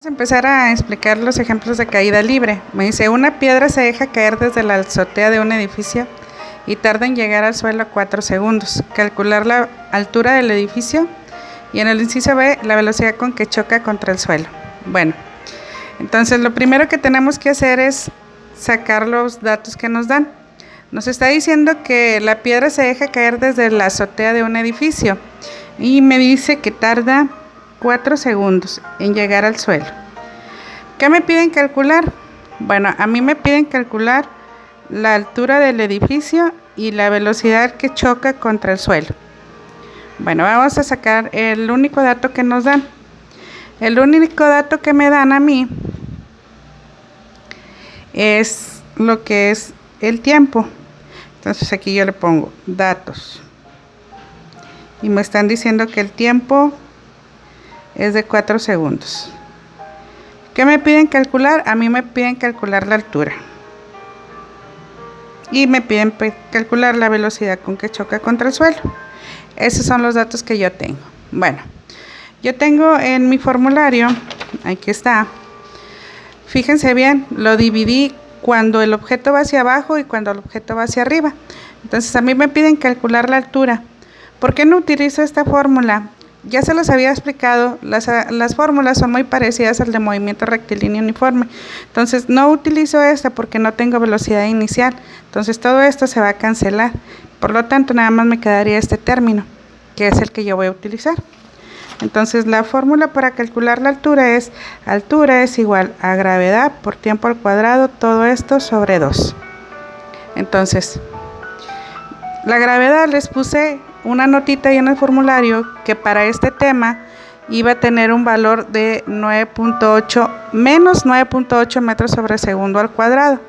Vamos a empezar a explicar los ejemplos de caída libre. Me dice, una piedra se deja caer desde la azotea de un edificio y tarda en llegar al suelo 4 segundos. Calcular la altura del edificio y en el inciso B, la velocidad con que choca contra el suelo. Bueno, entonces lo primero que tenemos que hacer es sacar los datos que nos dan. Nos está diciendo que la piedra se deja caer desde la azotea de un edificio y me dice que tarda 4 segundos en llegar al suelo. ¿Qué me piden calcular? Bueno, a mí me piden calcular la altura del edificio y la velocidad que choca contra el suelo. Bueno, vamos a sacar el único dato que nos dan. El único dato que me dan a mí es lo que es el tiempo. Entonces aquí yo le pongo datos. Y me están diciendo que el tiempo es de 4 segundos. ¿Qué me piden calcular? A mí me piden calcular la altura. Y me piden calcular la velocidad con que choca contra el suelo. Esos son los datos que yo tengo. Bueno, yo tengo en mi formulario, aquí está. Fíjense bien, lo dividí cuando el objeto va hacia abajo y cuando el objeto va hacia arriba. Entonces a mí me piden calcular la altura. ¿Por qué no utilizo esta fórmula? Ya se los había explicado, las fórmulas son muy parecidas al de movimiento rectilíneo uniforme. Entonces no utilizo esta porque no tengo velocidad inicial. Entonces todo esto se va a cancelar. Por lo tanto nada más me quedaría este término, que es el que yo voy a utilizar. Entonces la fórmula para calcular la altura es igual a gravedad por tiempo al cuadrado, todo esto sobre 2. Entonces, la gravedad les puse una notita ahí en el formulario que para este tema iba a tener un valor de menos 9.8 metros sobre segundo al cuadrado.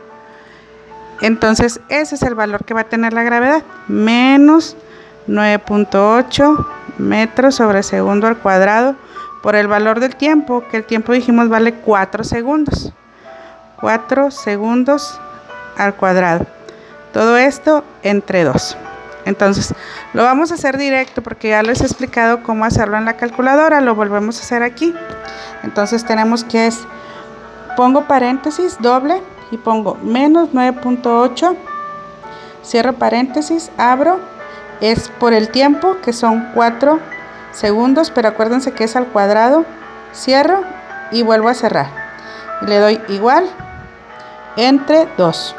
Entonces ese es el valor que va a tener la gravedad, menos 9.8 metros sobre segundo al cuadrado por el valor del tiempo, que el tiempo dijimos vale 4 segundos. 4 segundos al cuadrado. Todo esto entre 2. Entonces, lo vamos a hacer directo porque ya les he explicado cómo hacerlo en la calculadora. Lo volvemos a hacer aquí. Entonces, tenemos que pongo paréntesis doble y pongo menos 9.8, cierro paréntesis, abro, es por el tiempo que son 4 segundos, pero acuérdense que es al cuadrado, cierro y vuelvo a cerrar. Y le doy igual entre 2.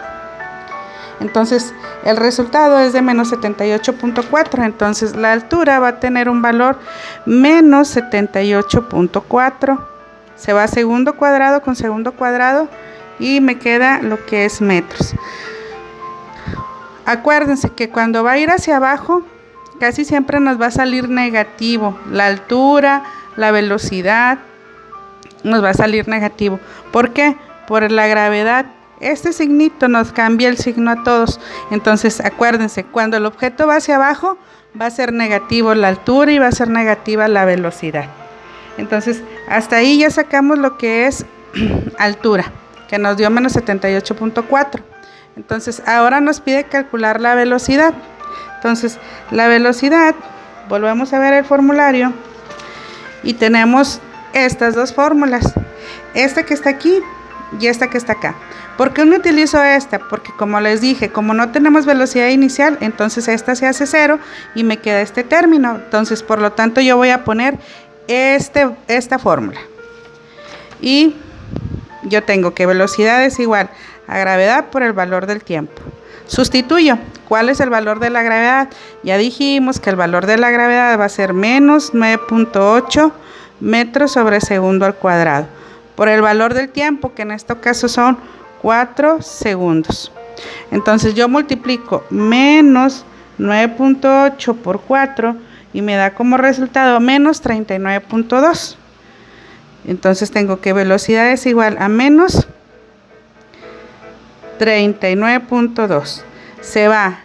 Entonces el resultado es de menos 78.4, entonces la altura va a tener un valor menos 78.4, se va a segundo cuadrado con segundo cuadrado y me queda lo que es metros. Acuérdense que cuando va a ir hacia abajo casi siempre nos va a salir negativo, la altura, la velocidad nos va a salir negativo. ¿Por qué? Por la gravedad. Este signito nos cambia el signo a todos. Entonces acuérdense, cuando el objeto va hacia abajo va a ser negativo la altura y va a ser negativa la velocidad. Entonces hasta ahí ya sacamos lo que es altura, que nos dio menos 78.4. Entonces ahora nos pide calcular la velocidad. Entonces la velocidad, volvemos a ver el formulario y tenemos estas dos fórmulas, esta que está aquí y esta que está acá. ¿Por qué no utilizo esta? Porque como les dije, como no tenemos velocidad inicial, entonces esta se hace 0 y me queda este término. Entonces, por lo tanto, yo voy a poner esta fórmula. Y yo tengo que velocidad es igual a gravedad por el valor del tiempo. Sustituyo. ¿Cuál es el valor de la gravedad? Ya dijimos que el valor de la gravedad va a ser menos 9.8 metros sobre segundo al cuadrado. Por el valor del tiempo, que en este caso son 4 segundos. Entonces yo multiplico menos 9.8 por 4 y me da como resultado menos 39.2. Entonces tengo que velocidad es igual a menos 39.2. Se va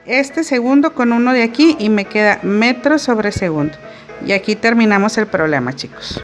este segundo con uno de aquí y me queda metros sobre segundo. Y aquí terminamos el problema, chicos.